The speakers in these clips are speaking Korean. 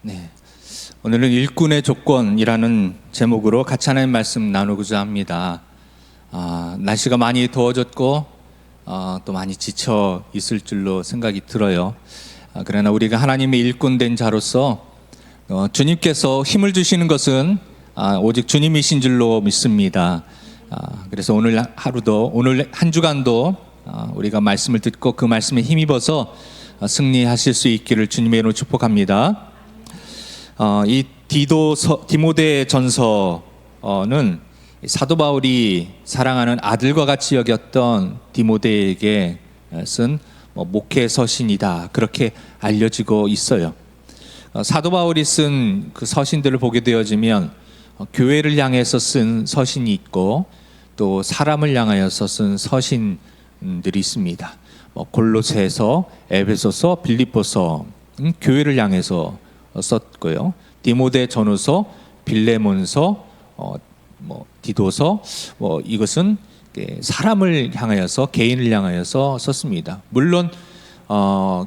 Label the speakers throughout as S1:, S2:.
S1: 네, 오늘은 일꾼의 조건이라는 제목으로 같이 하나님 말씀 나누고자 합니다. 날씨가 많이 더워졌고 또 많이 지쳐 있을 줄로 생각이 들어요. 그러나 우리가 하나님의 일꾼된 자로서 주님께서 힘을 주시는 것은 오직 주님이신 줄로 믿습니다. 그래서 오늘 하루도, 오늘 한 주간도 우리가 말씀을 듣고 그 말씀에 힘입어서 승리하실 수 있기를 주님의 이름으로 축복합니다. 이 디모데 전서는 사도 바울이 사랑하는 아들과 같이 여겼던 디모데에게 쓴 목회 서신이다, 그렇게 알려지고 있어요. 사도 바울이 쓴 그 서신들을 보게 되어지면 교회를 향해서 쓴 서신이 있고 또 사람을 향하여서 쓴 서신들이 있습니다. 골로새서, 에베소서, 빌립보서, 교회를 향해서 썼고요. 디모데 전후서, 빌레몬서, 디도서, 이것은 사람을 향하여서, 개인을 향하여서 썼습니다. 물론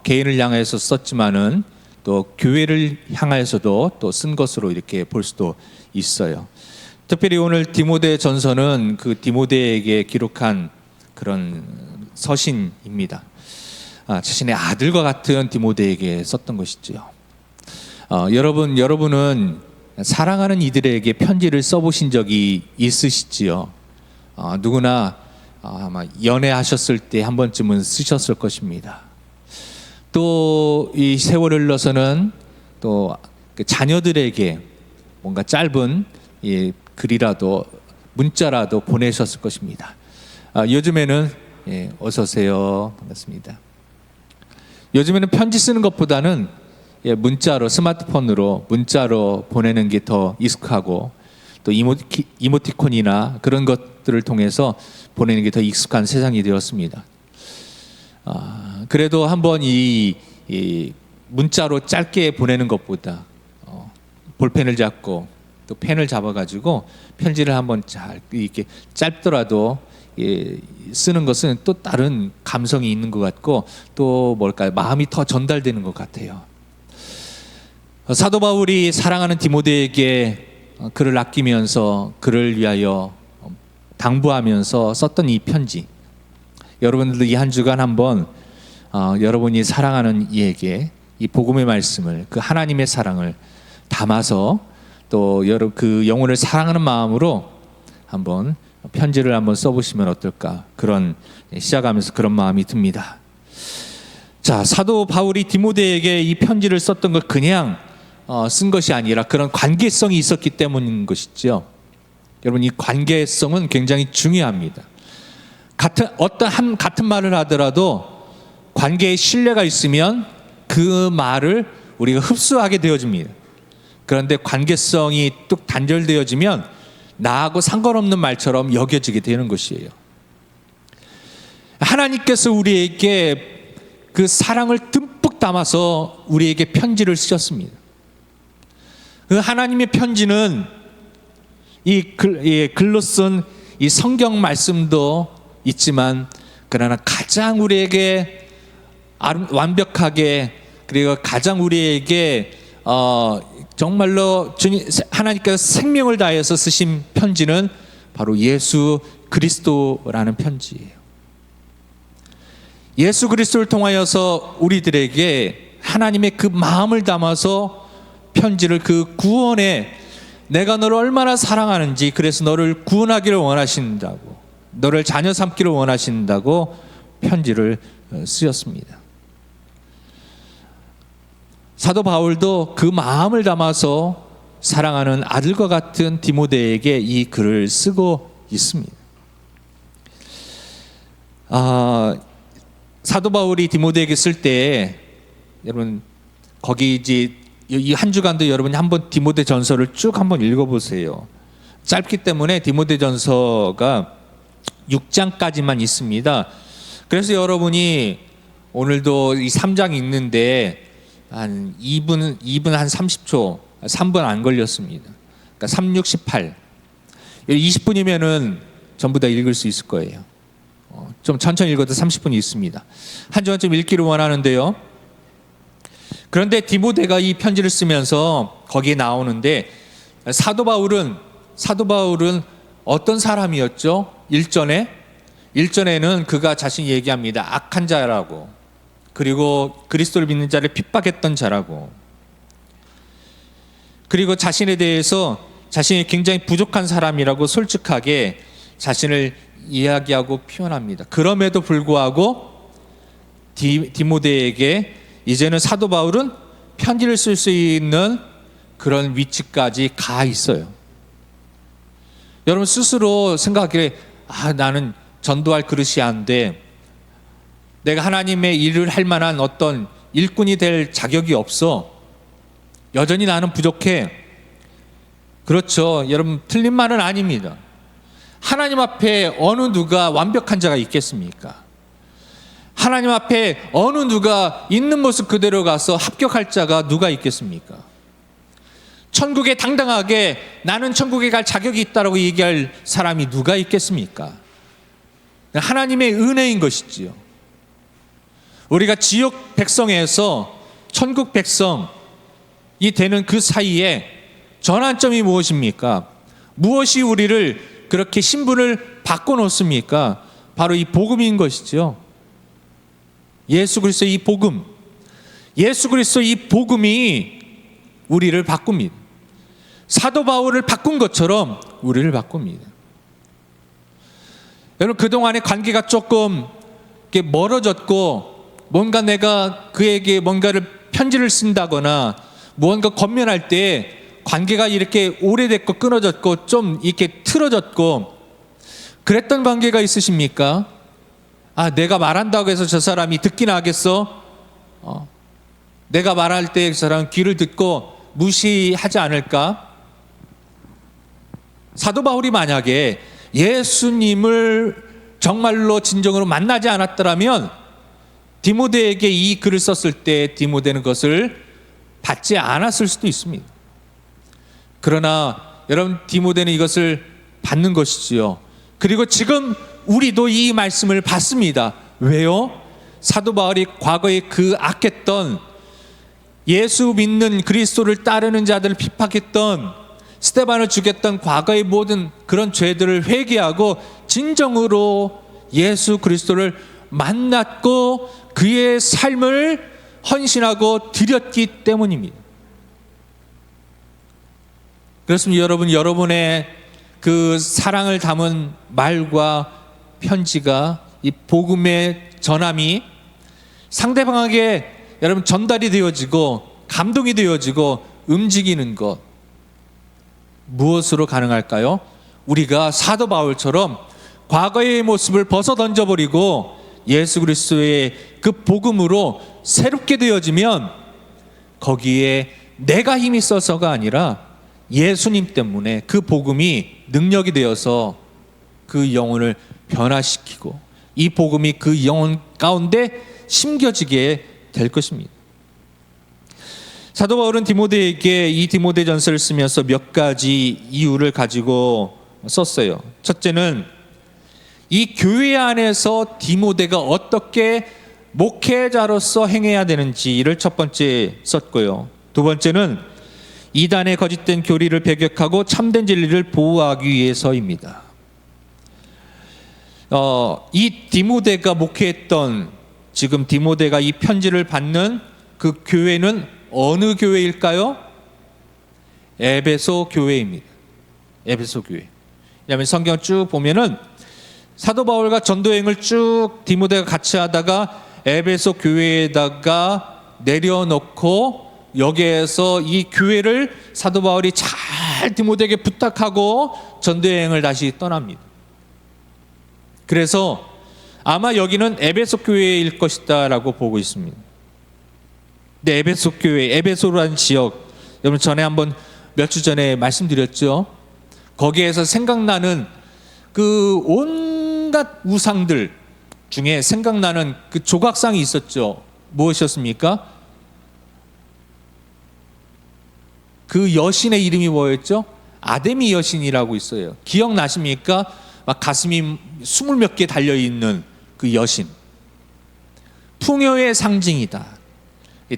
S1: 개인을 향해서 썼지만은 또 교회를 향하여서도 또 쓴 것으로 이렇게 볼 수도 있어요. 특별히 오늘 디모데 전서는 그 디모데에게 기록한 그런 서신입니다. 자신의 아들과 같은 디모데에게 썼던 것이죠. 여러분은 사랑하는 이들에게 편지를 써보신 적이 있으시지요? 누구나 아마 연애하셨을 때 한 번쯤은 쓰셨을 것입니다. 또 이 세월을 흘러서는 또 그 자녀들에게 뭔가 짧은 글이라도 문자라도 보내셨을 것입니다. 요즘에는 어서 오세요, 반갑습니다. 요즘에는 편지 쓰는 것보다는 문자로, 스마트폰으로 문자로 보내는 게 더 익숙하고 또 이모티콘이나 그런 것들을 통해서 보내는 게 더 익숙한 세상이 되었습니다. 그래도 한번 이 문자로 짧게 보내는 것보다 볼펜을 잡고 또 펜을 잡아가지고 편지를 한번 이렇게 짧더라도 쓰는 것은 또 다른 감성이 있는 것 같고 또 마음이 더 전달되는 것 같아요. 사도 바울이 사랑하는 디모데에게 그를 아끼면서 그를 위하여 당부하면서 썼던 이 편지, 여러분들도 이 한 주간 한번 여러분이 사랑하는 이에게 이 복음의 말씀을, 그 하나님의 사랑을 담아서 또 그 영혼을 사랑하는 마음으로 한번 편지를 한번 써보시면 어떨까, 그런 시작하면서 그런 마음이 듭니다. 자, 사도 바울이 디모데에게 이 편지를 썼던 것 그냥 쓴 것이 아니라 그런 관계성이 있었기 때문인 것이죠. 여러분, 이 관계성은 굉장히 중요합니다. 같은 말을 하더라도 관계에 신뢰가 있으면 그 말을 우리가 흡수하게 되어집니다. 그런데 관계성이 뚝 단절되어지면 나하고 상관없는 말처럼 여겨지게 되는 것이에요. 하나님께서 우리에게 그 사랑을 듬뿍 담아서 우리에게 편지를 쓰셨습니다. 그 하나님의 편지는 글로 쓴 이 성경 말씀도 있지만, 그러나 가장 우리에게 완벽하게, 그리고 가장 우리에게 정말로 하나님께서 생명을 다해서 쓰신 편지는 바로 예수 그리스도라는 편지예요. 예수 그리스도를 통하여서 우리들에게 하나님의 그 마음을 담아서 편지를, 그 구원에 내가 너를 얼마나 사랑하는지, 그래서 너를 구원하기를 원하신다고, 너를 자녀 삼기를 원하신다고 편지를 쓰셨습니다. 사도 바울도 그 마음을 담아서 사랑하는 아들과 같은 디모데에게 이 글을 쓰고 있습니다. 사도 바울이 디모데에게 쓸 때, 여러분 거기 이제 이 한 주간도 여러분이 한번 디모데 전서를 쭉 한번 읽어보세요. 짧기 때문에 디모데 전서가 6장까지만 있습니다. 그래서 여러분이 오늘도 이 3장 읽는데 한 2분 한 30초, 3분 안 걸렸습니다. 그러니까 3, 6, 18. 20분이면은 전부 다 읽을 수 있을 거예요. 좀 천천히 읽어도 30분이 있습니다. 한 주간 좀 읽기를 원하는데요. 그런데 디모데가 이 편지를 쓰면서 거기에 나오는데 사도 바울은 어떤 사람이었죠? 일전에는 그가 자신이 얘기합니다. 악한 자라고, 그리고 그리스도를 믿는 자를 핍박했던 자라고, 그리고 자신에 대해서 자신이 굉장히 부족한 사람이라고 솔직하게 자신을 이야기하고 표현합니다. 그럼에도 불구하고 디모데에게 이제는 사도 바울은 편지를 쓸 수 있는 그런 위치까지 가 있어요. 여러분 스스로 생각하기에 나는 전도할 그릇이 안 돼, 내가 하나님의 일을 할 만한 어떤 일꾼이 될 자격이 없어, 여전히 나는 부족해. 그렇죠. 여러분 틀린 말은 아닙니다. 하나님 앞에 어느 누가 완벽한 자가 있겠습니까? 하나님 앞에 어느 누가 있는 모습 그대로 가서 합격할 자가 누가 있겠습니까? 천국에 당당하게 나는 천국에 갈 자격이 있다고 얘기할 사람이 누가 있겠습니까? 하나님의 은혜인 것이지요. 우리가 지옥 백성에서 천국 백성이 되는 그 사이에 전환점이 무엇입니까? 무엇이 우리를 그렇게 신분을 바꿔놓습니까? 바로 이 복음인 것이죠. 예수 그리스도 이 복음, 예수 그리스도 이 복음이 우리를 바꿉니다. 사도 바울을 바꾼 것처럼 우리를 바꿉니다. 여러분 그동안의 관계가 조금 멀어졌고, 뭔가 내가 그에게 뭔가를 편지를 쓴다거나 무언가 권면할 때 관계가 이렇게 오래됐고 끊어졌고 좀 이렇게 틀어졌고 그랬던 관계가 있으십니까? 내가 말한다고 해서 저 사람이 듣기나 하겠어? 내가 말할 때 그 사람 귀를 듣고 무시하지 않을까? 사도 바울이 만약에 예수님을 정말로 진정으로 만나지 않았더라면 디모데에게 이 글을 썼을 때 디모데는 그것을 받지 않았을 수도 있습니다. 그러나 여러분 디모데는 이것을 받는 것이지요. 그리고 지금 우리도 이 말씀을 받습니다. 왜요? 사도 바울이 과거에 그 악했던, 예수 믿는 그리스도를 따르는 자들을 핍박했던, 스데반을 죽였던 과거의 모든 그런 죄들을 회개하고 진정으로 예수 그리스도를 만났고 그의 삶을 헌신하고 드렸기 때문입니다. 그렇습니다. 여러분의 그 사랑을 담은 말과 편지가, 이 복음의 전함이 상대방에게 여러분 전달이 되어지고 감동이 되어지고 움직이는 것, 무엇으로 가능할까요? 우리가 사도 바울처럼 과거의 모습을 벗어 던져버리고 예수 그리스도의 그 복음으로 새롭게 되어지면 거기에 내가 힘이 있어서가 아니라 예수님 때문에 그 복음이 능력이 되어서 그 영혼을 변화시키고 이 복음이 그 영혼 가운데 심겨지게 될 것입니다. 사도 바울은 디모데에게 이 디모데전서를 쓰면서 몇 가지 이유를 가지고 썼어요. 첫째는 이 교회 안에서 디모데가 어떻게 목회자로서 행해야 되는지를 첫 번째 썼고요. 두 번째는 이단의 거짓된 교리를 배격하고 참된 진리를 보호하기 위해서입니다. 이 디모데가 목회했던, 지금 디모데가 이 편지를 받는 그 교회는 어느 교회일까요? 에베소 교회입니다. 에베소 교회. 왜냐하면 성경 쭉 보면은 사도 바울과 전도여행을 쭉 디모데가 같이 하다가 에베소 교회에다가 내려놓고 여기에서 이 교회를 사도 바울이 잘 디모데에게 부탁하고 전도여행을 다시 떠납니다. 그래서 아마 여기는 에베소 교회일 것이다 라고 보고 있습니다. 근데 에베소 교회, 에베소라는 지역, 여러분 전에 한번 몇 주 전에 말씀드렸죠. 거기에서 생각나는 그 온갖 우상들 중에 생각나는 그 조각상이 있었죠. 무엇이었습니까? 그 여신의 이름이 뭐였죠? 아데미 여신이라고 있어요. 기억나십니까? 막 가슴이 20몇 개 달려있는 그 여신. 풍요의 상징이다.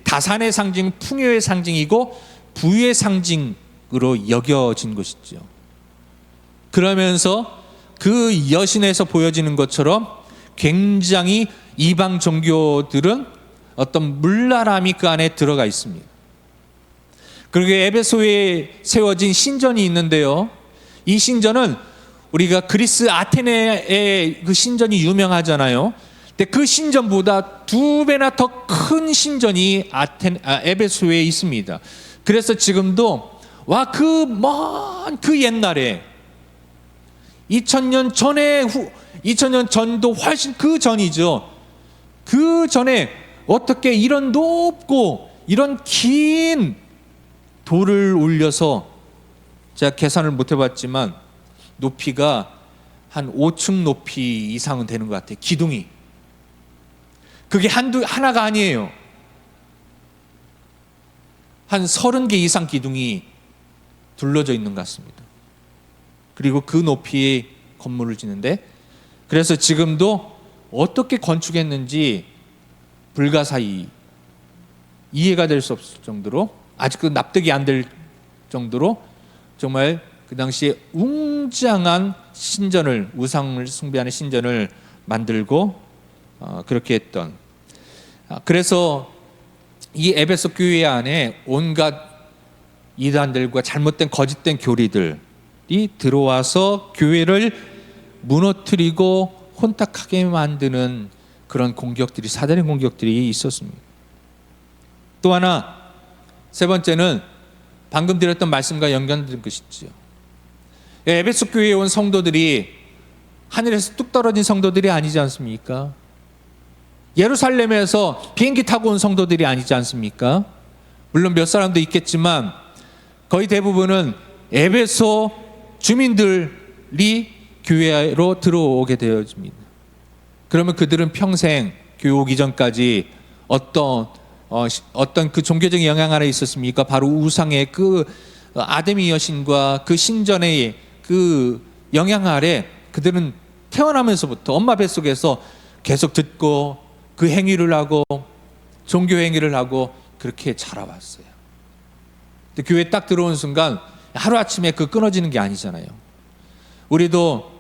S1: 다산의 상징, 풍요의 상징이고 부의 상징으로 여겨진 것이죠. 그러면서 그 여신에서 보여지는 것처럼 굉장히 이방 종교들은 어떤 물나람이 그 안에 들어가 있습니다. 그리고 에베소에 세워진 신전이 있는데요, 이 신전은 우리가 그리스 아테네의 그 신전이 유명하잖아요. 근데 그 신전보다 2배나 더 큰 신전이 에베소에 있습니다. 그래서 지금도 그 먼 그 옛날에 2000년 전에 2000년 전도 훨씬 그 전이죠. 그 전에 어떻게 이런 높고 이런 긴 돌을 올려서, 제가 계산을 못 해봤지만 높이가 한 5층 높이 이상은 되는 것 같아요. 기둥이. 그게 하나가 아니에요. 한 30개 이상 기둥이 둘러져 있는 것 같습니다. 그리고 그 높이의 건물을 짓는데, 그래서 지금도 어떻게 건축했는지 불가사의 이해가 될 수 없을 정도로, 아직도 납득이 안 될 정도로 정말 그 당시에 웅장한 신전을, 우상을 숭배하는 신전을 만들고 그렇게 했던, 그래서 이 에베소 교회 안에 온갖 이단들과 잘못된 거짓된 교리들이 들어와서 교회를 무너뜨리고 혼탁하게 만드는 그런 공격들이, 사단의 공격들이 있었습니다. 또 하나, 세 번째는 방금 드렸던 말씀과 연관된 것이죠. 에베소 교회에 온 성도들이 하늘에서 뚝 떨어진 성도들이 아니지 않습니까? 예루살렘에서 비행기 타고 온 성도들이 아니지 않습니까? 물론 몇 사람도 있겠지만 거의 대부분은 에베소 주민들이 교회로 들어오게 되어집니다. 그러면 그들은 평생 교회 오기 전까지 어떤 그 종교적인 영향 아래 있었습니까? 바로 우상의 그 아데미 여신과 그 신전의 그 영향 아래 그들은 태어나면서부터 엄마 뱃속에서 계속 듣고 그 행위를 하고 종교 행위를 하고 그렇게 자라왔어요. 근데 교회에 딱 들어온 순간 하루아침에 그 끊어지는 게 아니잖아요. 우리도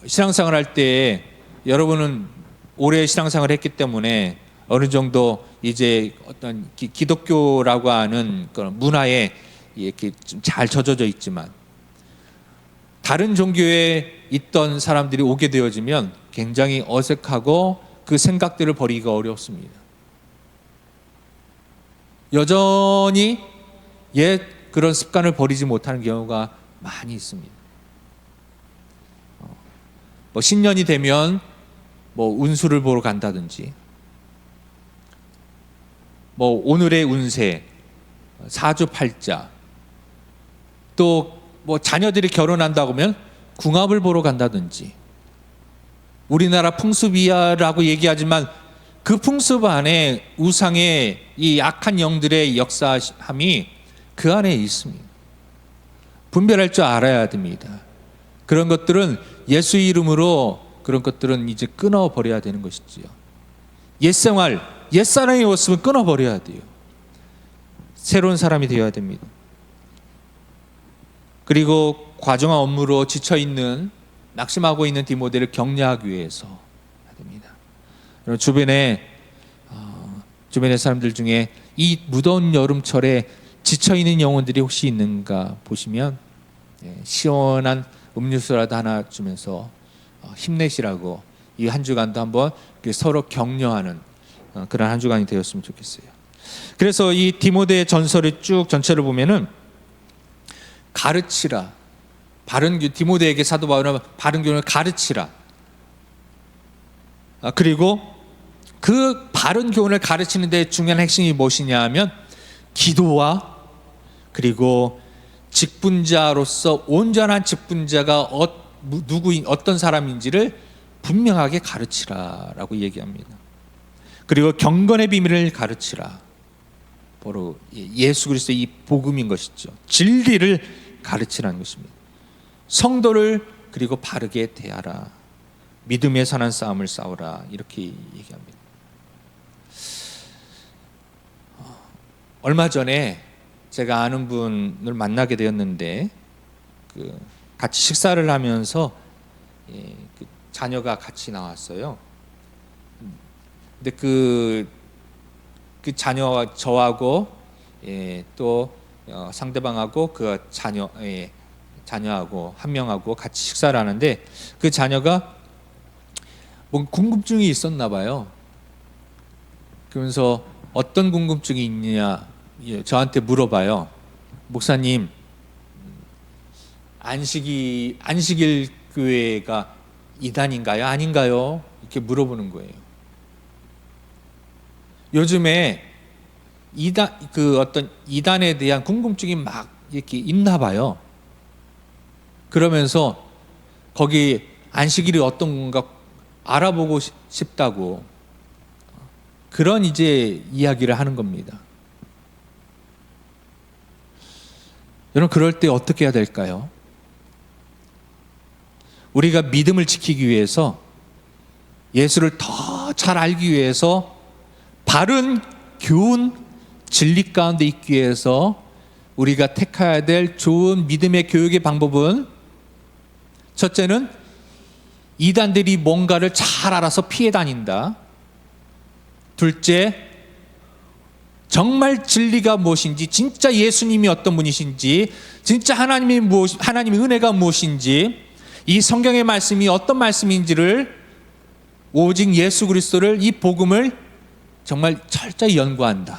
S1: 신앙생활 할 때, 여러분은 오래 신앙생활을 했기 때문에 어느 정도 이제 어떤 기독교라고 하는 그런 문화에 이렇게 좀 잘 젖어져 있지만, 다른 종교에 있던 사람들이 오게 되어지면 굉장히 어색하고 그 생각들을 버리기가 어렵습니다. 여전히 옛 그런 습관을 버리지 못하는 경우가 많이 있습니다. 뭐 신년이 되면 뭐 운수를 보러 간다든지, 뭐 오늘의 운세, 사주팔자, 또 뭐 자녀들이 결혼한다고 하면 궁합을 보러 간다든지, 우리나라 풍습이야라고 얘기하지만 그 풍습 안에 우상의 이 악한 영들의 역사함이 그 안에 있습니다. 분별할 줄 알아야 됩니다. 그런 것들은 예수 이름으로 그런 것들은 이제 끊어버려야 되는 것이지요. 옛생활, 옛사람이 왔으면 끊어버려야 돼요. 새로운 사람이 되어야 됩니다. 그리고 과정한 업무로 지쳐있는, 낙심하고 있는 디모데를 격려하기 위해서 됩니다. 주변에 사람들 중에 이 무더운 여름철에 지쳐있는 영혼들이 혹시 있는가 보시면 시원한 음료수라도 하나 주면서 힘내시라고, 이 한 주간도 한번 서로 격려하는 그런 한 주간이 되었으면 좋겠어요. 그래서 이 디모데 전설을 쭉 전체를 보면은 가르치라, 디모데에게 사도 바울은 바른 교훈을 가르치라, 그리고 그 바른 교훈을 가르치는 데 중요한 핵심이 무엇이냐 하면 기도와, 그리고 직분자로서 온전한 직분자가 어떤 사람인지를 분명하게 가르치라라고 얘기합니다. 그리고 경건의 비밀을 가르치라, 바로 예수 그리스도의 이 복음인 것이죠. 진리를 가르치라는 것입니다. 성도를 그리고 바르게 대하라, 믿음의 선한 싸움을 싸우라, 이렇게 얘기합니다. 얼마 전에 제가 아는 분을 만나게 되었는데 같이 식사를 하면서 그 자녀가 같이 나왔어요. 근데 그 자녀와 저하고 또 상대방하고 그 자녀하고 한 명하고 같이 식사를 하는데 그 자녀가 뭐 궁금증이 있었나 봐요. 그러면서 어떤 궁금증이 있느냐 저한테 물어봐요. 목사님, 안식일 교회가 이단인가요? 아닌가요? 이렇게 물어보는 거예요. 요즘에 어떤 이단에 대한 궁금증이 막 이렇게 있나 봐요. 그러면서 거기 안식일이 어떤 건가 알아보고 싶다고 그런 이제 이야기를 하는 겁니다. 여러분, 그럴 때 어떻게 해야 될까요? 우리가 믿음을 지키기 위해서, 예수를 더 잘 알기 위해서, 바른 교훈, 진리 가운데 있기 위해서 우리가 택해야 될 좋은 믿음의 교육의 방법은, 첫째는 이단들이 뭔가를 잘 알아서 피해 다닌다. 둘째, 정말 진리가 무엇인지, 진짜 예수님이 어떤 분이신지, 진짜 하나님의 은혜가 무엇인지, 이 성경의 말씀이 어떤 말씀인지를, 오직 예수 그리스도를, 이 복음을 정말 철저히 연구한다.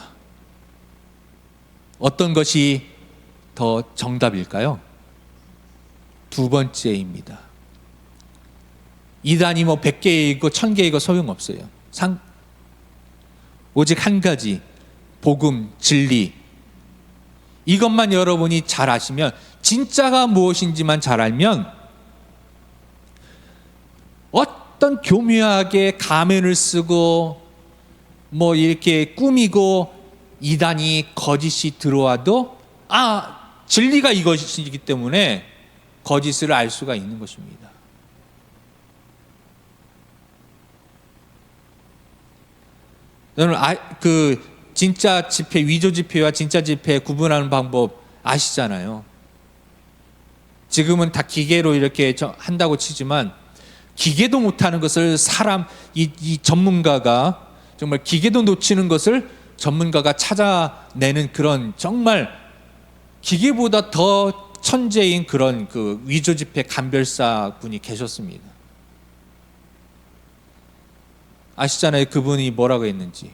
S1: 어떤 것이 더 정답일까요? 두 번째입니다. 이단이 뭐 100개이고 1000개이고 소용없어요. 오직 한 가지, 복음, 진리, 이것만 여러분이 잘 아시면, 진짜가 무엇인지만 잘 알면, 어떤 교묘하게 가면을 쓰고 뭐 이렇게 꾸미고 이단이 거짓이 들어와도 진리가 이것이기 때문에 거짓을 알 수가 있는 것입니다. 여러분, 진짜 집회, 위조 집회와 진짜 집회 구분하는 방법 아시잖아요. 지금은 다 기계로 이렇게 한다고 치지만, 기계도 못하는 것을 이 전문가가, 정말 기계도 놓치는 것을 전문가가 찾아내는 그런, 정말 기계보다 더 천재인 그런 그 위조 집회 감별사 분이 계셨습니다. 아시잖아요. 그분이 뭐라고 했는지.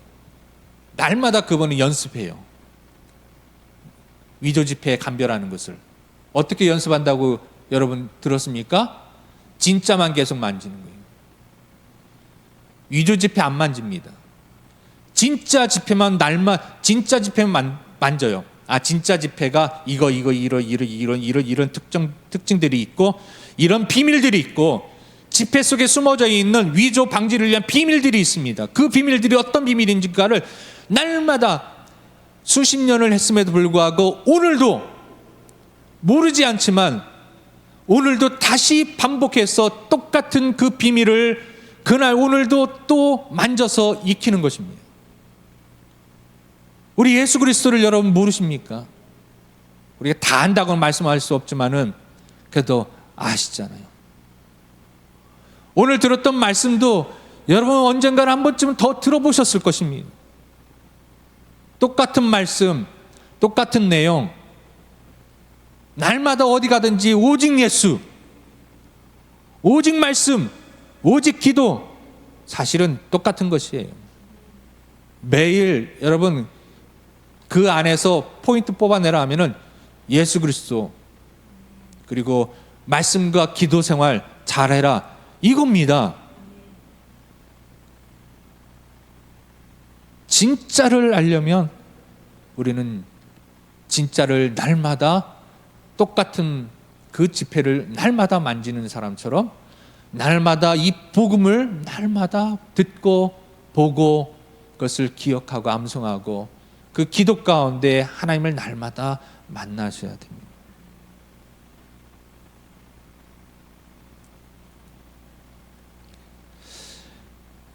S1: 날마다 그분은 연습해요. 위조 집회 감별하는 것을. 어떻게 연습한다고 여러분 들었습니까? 진짜만 계속 만지는 거예요. 위조 집회 안 만집니다. 진짜 집회만 진짜 집회만 만져요. 진짜 집회가 이런 특징들이 있고, 이런 비밀들이 있고, 집회 속에 숨어져 있는 위조 방지를 위한 비밀들이 있습니다. 그 비밀들이 어떤 비밀인지를 날마다 수십 년을 했음에도 불구하고 오늘도 모르지 않지만, 오늘도 다시 반복해서 똑같은 그 비밀을 그날 오늘도 또 만져서 익히는 것입니다. 우리 예수 그리스도를 여러분 모르십니까? 우리가 다 안다고는 말씀할 수 없지만은 그래도 아시잖아요. 오늘 들었던 말씀도 여러분 언젠가는 한 번쯤은 더 들어보셨을 것입니다. 똑같은 말씀, 똑같은 내용, 날마다 어디 가든지 오직 예수, 오직 말씀, 오직 기도, 사실은 똑같은 것이에요. 매일 여러분 그 안에서 포인트 뽑아내라 하면은 예수 그리스도, 그리고 말씀과 기도 생활 잘해라, 이겁니다. 진짜를 알려면 우리는 진짜를 날마다 똑같은 그 집회를 날마다 만지는 사람처럼 날마다 이 복음을 날마다 듣고 보고 그것을 기억하고 암송하고 그 기도 가운데 하나님을 날마다 만나셔야 됩니다.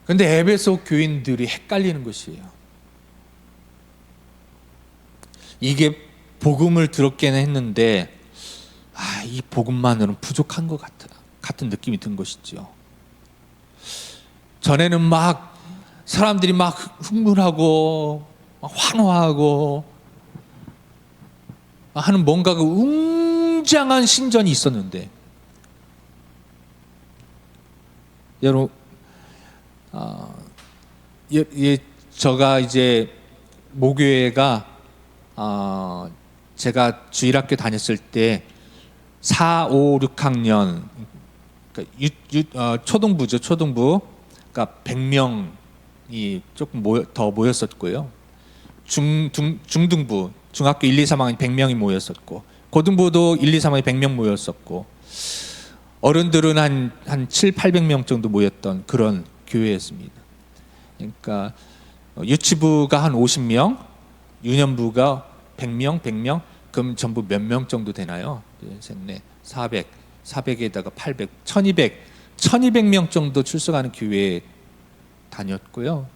S1: 그런데 에베소 교인들이 헷갈리는 것이에요. 이게 복음을 들었기는 했는데 이 복음만으로는 부족한 것 같은 느낌이 든 것이죠. 전에는 막 사람들이 막 흥분하고 막 환호하고 하는 뭔가 웅장한 신전이 있었는데, 여러분, 제가 이제 모교회가 제가 주일학교 다녔을 때 4, 5, 6학년 그러니까 초등부죠. 초등부. 그러니까 100명이 조금 더 모였었고요. 중등부, 중학교 1, 2, 3학년 100명이 모였었고, 고등부도 1, 2, 3학년 100명 모였었고, 어른들은 한 7, 800명 정도 모였던 그런 교회였습니다. 그러니까 유치부가 한 50명, 유년부가 100명, 그럼 전부 몇 명 정도 되나요? 400, 400에다가 800, 1200명 정도 출석하는 교회에 다녔고요.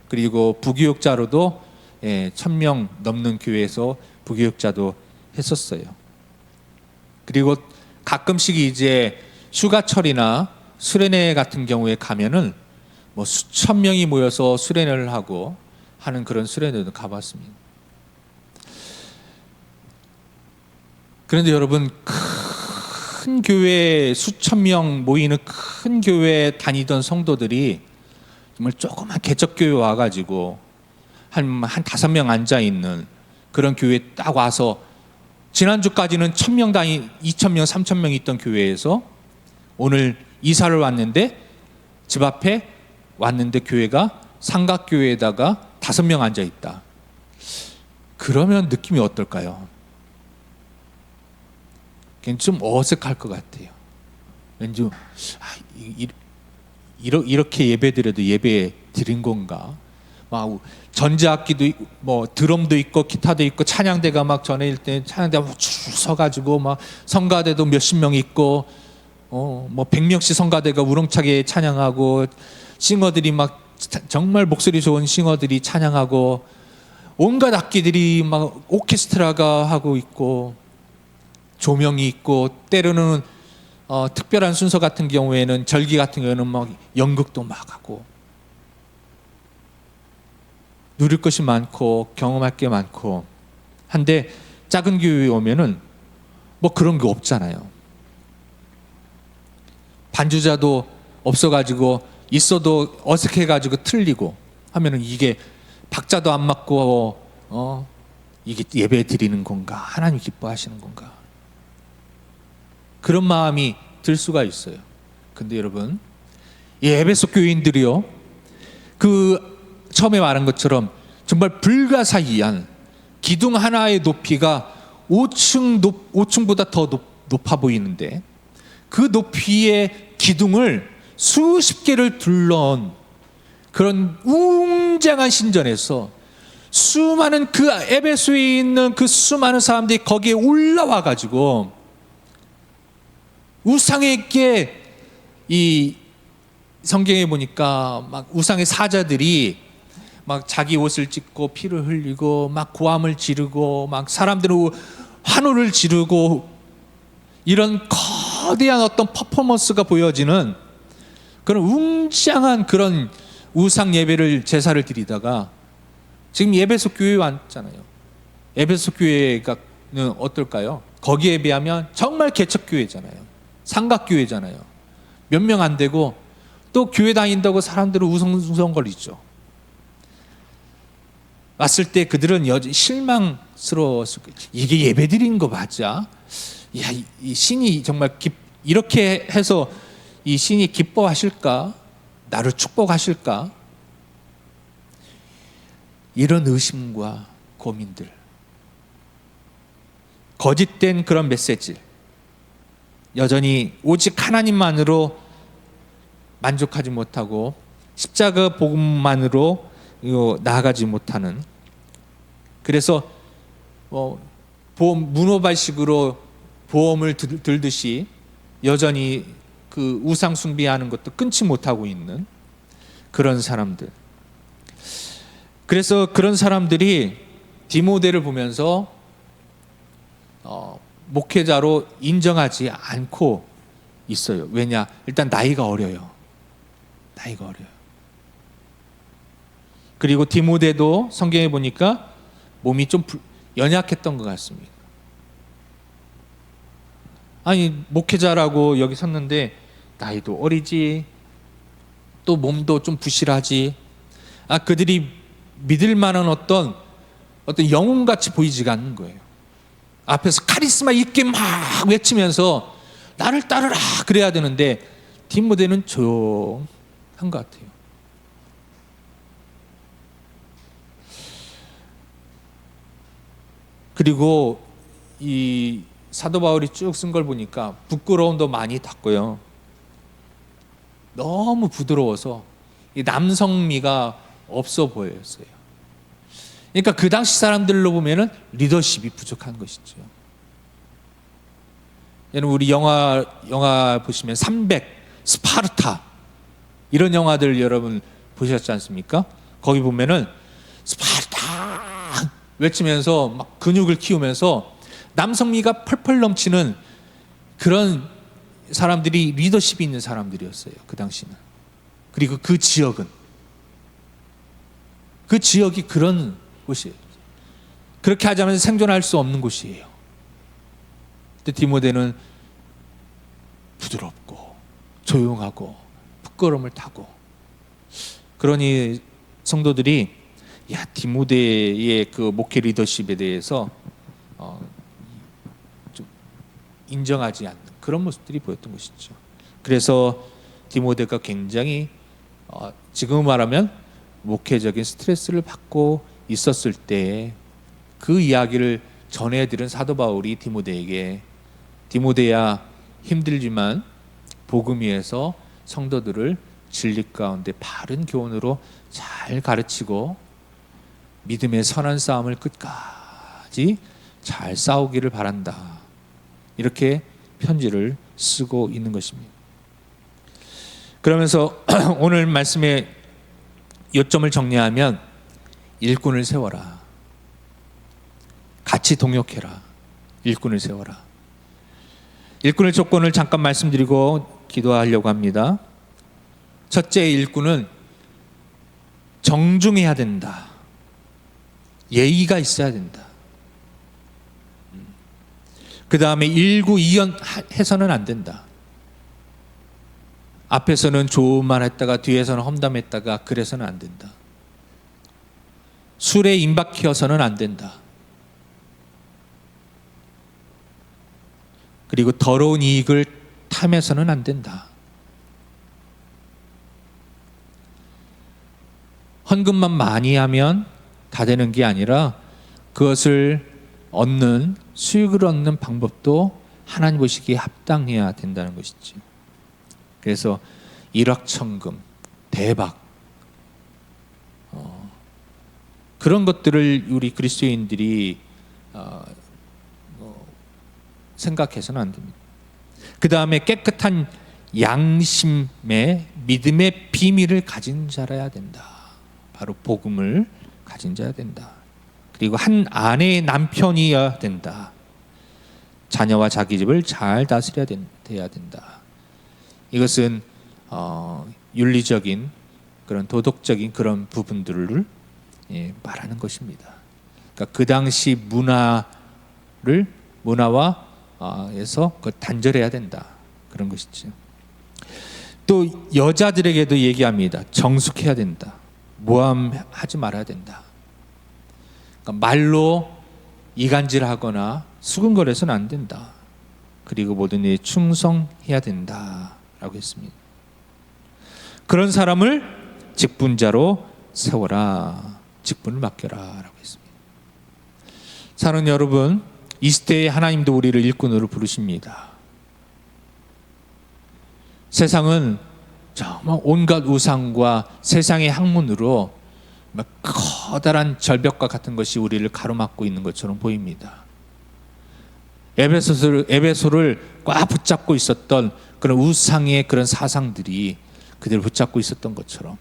S1: 그리고 부교육자로도 1000명 넘는 교회에서 부교육자도 했었어요. 그리고 가끔씩 이제 휴가철이나 수련회 같은 경우에 가면은 뭐 수천 명이 모여서 수련회를 하고 하는 그런 수련회도 가봤습니다. 그런데 여러분, 큰 교회 수천 명 모이는 큰 교회 다니던 성도들이 정말 조그만 개척교회 와가지고 한 5명 앉아있는 그런 교회에 딱 와서, 지난주까지는 1000명 단위, 2000명, 3000명 있던 교회에서 오늘 이사를 왔는데 집 앞에 왔는데 교회가 삼각교회에다가 5명 앉아있다. 그러면 느낌이 어떨까요? 좀 어색할 것 같아요. 왠지 이렇게 예배드려도 예배 드린 건가? 막 전자악기도 뭐 드럼도 있고 기타도 있고 찬양대가 막 전에 때 찬양대가 쭉 서가지고 막 성가대도 몇십 명 있고 뭐 100명씩 성가대가 우렁차게 찬양하고, 싱어들이 막 정말 목소리 좋은 싱어들이 찬양하고, 온갖 악기들이 막 오케스트라가 하고 있고, 조명이 있고, 때로는 특별한 순서 같은 경우에는, 절기 같은 경우에는 막 연극도 막 하고, 누릴 것이 많고 경험할 게 많고 한데, 작은 교회에 오면은 뭐 그런 게 없잖아요. 반주자도 없어가지고, 있어도 어색해가지고 틀리고 하면은 이게 박자도 안 맞고 이게 예배 드리는 건가? 하나님 기뻐하시는 건가? 그런 마음이 들 수가 있어요. 근데 여러분, 이 에베소 교인들이요, 그 처음에 말한 것처럼 정말 불가사의한 기둥 하나의 높이가 5층보다 더 높아 보이는데, 그 높이의 기둥을 수십 개를 둘러온 그런 웅장한 신전에서 수많은 그 에베소에 있는 그 수많은 사람들이 거기에 올라와 가지고 우상에게, 이 성경에 보니까 막 우상의 사자들이 막 자기 옷을 찢고 피를 흘리고 막 고함을 지르고 막 사람들은 환호를 지르고, 이런 거대한 어떤 퍼포먼스가 보여지는 그런 웅장한 그런 우상 예배를, 제사를 드리다가 지금 에베소 교회에 왔잖아요. 에베소 교회가 어떨까요? 거기에 비하면 정말 개척교회잖아요. 삼각교회잖아요. 몇 명 안 되고, 또 교회 다닌다고 사람들은 우성우성거리죠. 왔을 때 그들은 여전히 실망스러웠을 거예요. 이게 예배 드리는 거 맞아? 야, 이 신이 정말 이렇게 해서 이 신이 기뻐하실까? 나를 축복하실까? 이런 의심과 고민들, 거짓된 그런 메시지, 여전히 오직 하나님만으로 만족하지 못하고 십자가 복음만으로 나아가지 못하는, 그래서 문어발식으로 보험을 들듯이 여전히 그 우상 숭배하는 것도 끊지 못하고 있는 그런 사람들. 그래서 그런 사람들이 디모데를 보면서 목회자로 인정하지 않고 있어요. 왜냐? 일단 나이가 어려요. 그리고 디모데도 성경에 보니까 몸이 좀 연약했던 것 같습니다. 아니, 목회자라고 여기 섰는데 나이도 어리지, 또 몸도 좀 부실하지, 그들이 믿을 만한 어떤 영웅같이 보이지가 않는 거예요. 앞에서 카리스마 있게 막 외치면서 나를 따르라 그래야 되는데 디모데는 조용한 것 같아요. 그리고 이 사도 바울이 쭉 쓴 걸 보니까 부끄러움도 많이 탔고요. 너무 부드러워서 이 남성미가 없어 보였어요. 그러니까 그 당시 사람들로 보면은 리더십이 부족한 것이죠. 여러분, 우리 영화 보시면 300, 스파르타 이런 영화들 여러분 보셨지 않습니까? 거기 보면은 스파르타 외치면서 막 근육을 키우면서 남성미가 펄펄 넘치는 그런 사람들이 리더십이 있는 사람들이었어요. 그 당시는. 그리고 그 지역이 그런 곳이에요. 그렇게 하자면 생존할 수 없는 곳이에요. 근데 디모데는 부드럽고 조용하고 부끄러움을 타고, 그러니 성도들이 디모데의 그 목회 리더십에 대해서 좀 인정하지 않는 그런 모습들이 보였던 것이죠. 그래서 디모데가 굉장히 지금 말하면 목회적인 스트레스를 받고 있었을 때 그 이야기를 전해드린 사도 바울이 디모데에게, 디모데야, 힘들지만 복음 위에서 성도들을 진리 가운데 바른 교훈으로 잘 가르치고 믿음의 선한 싸움을 끝까지 잘 싸우기를 바란다. 이렇게 편지를 쓰고 있는 것입니다. 그러면서 오늘 말씀의 요점을 정리하면 일꾼을 세워라. 같이 동역해라. 일꾼을 세워라. 일꾼의 조건을 잠깐 말씀드리고 기도하려고 합니다. 첫째, 일꾼은 정중해야 된다. 예의가 있어야 된다. 그 다음에 일구이연 해서는 안 된다. 앞에서는 좋은 말 했다가 뒤에서는 험담했다가 그래서는 안 된다. 술에 임박혀서는 안 된다. 그리고 더러운 이익을 탐해서는 안 된다. 헌금만 많이 하면 다 되는 게 아니라 그것을 얻는, 수익을 얻는 방법도 하나님 보시기에 합당해야 된다는 것이죠. 그래서 일확천금, 대박, 그런 것들을 우리 그리스도인들이 생각해서는 안 됩니다. 그 다음에 깨끗한 양심의 믿음의 비밀을 가진 자라야 된다. 바로 복음을 가진 자야 된다. 그리고 한 아내의 남편이어야 된다. 자녀와 자기 집을 잘 다스려야 돼야 된다. 이것은 윤리적인 그런 도덕적인 그런 부분들을 말하는 것입니다. 그러니까 그 당시 문화와 에서 단절해야 된다. 그런 것이죠. 또 여자들에게도 얘기합니다. 정숙해야 된다. 모함하지 말아야 된다. 그러니까 말로 이간질하거나 수근거려서는 안 된다. 그리고 모든 일에 충성해야 된다라고 했습니다. 그런 사람을 직분자로 세워라. 직분을 맡겨라라고 했습니다. 사랑하는 여러분, 이 시대에 하나님도 우리를 일꾼으로 부르십니다. 세상은 정말 온갖 우상과 세상의 학문으로 커다란 절벽과 같은 것이 우리를 가로막고 있는 것처럼 보입니다. 에베소를 꽉 붙잡고 있었던 그런 우상의 그런 사상들이 그들을 붙잡고 있었던 것처럼,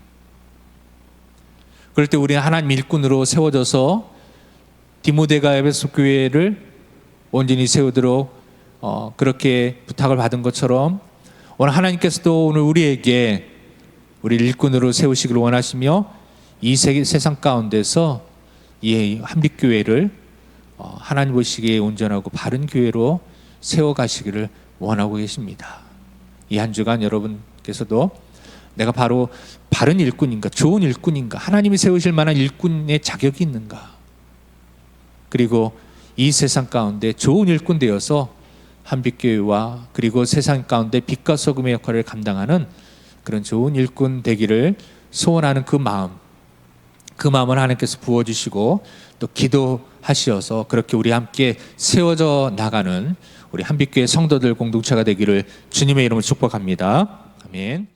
S1: 그럴 때 우리는 하나님 일꾼으로 세워져서 디모데가 에베소 교회를 온전히 세우도록 그렇게 부탁을 받은 것처럼 오늘 하나님께서도 오늘 우리에게 우리 일꾼으로 세우시기를 원하시며 이 세상 가운데서 이 한빛교회를 하나님 보시기에 온전하고 바른 교회로 세워가시기를 원하고 계십니다. 이 한 주간 여러분께서도 내가 바로 바른 일꾼인가, 좋은 일꾼인가, 하나님이 세우실 만한 일꾼의 자격이 있는가, 그리고 이 세상 가운데 좋은 일꾼 되어서 한빛교회와 그리고 세상 가운데 빛과 소금의 역할을 감당하는 그런 좋은 일꾼 되기를 소원하는 그 마음을 하나님께서 부어주시고 또 기도하시어서 그렇게 우리 함께 세워져 나가는 우리 한빛교회 성도들 공동체가 되기를 주님의 이름으로 축복합니다. 아멘.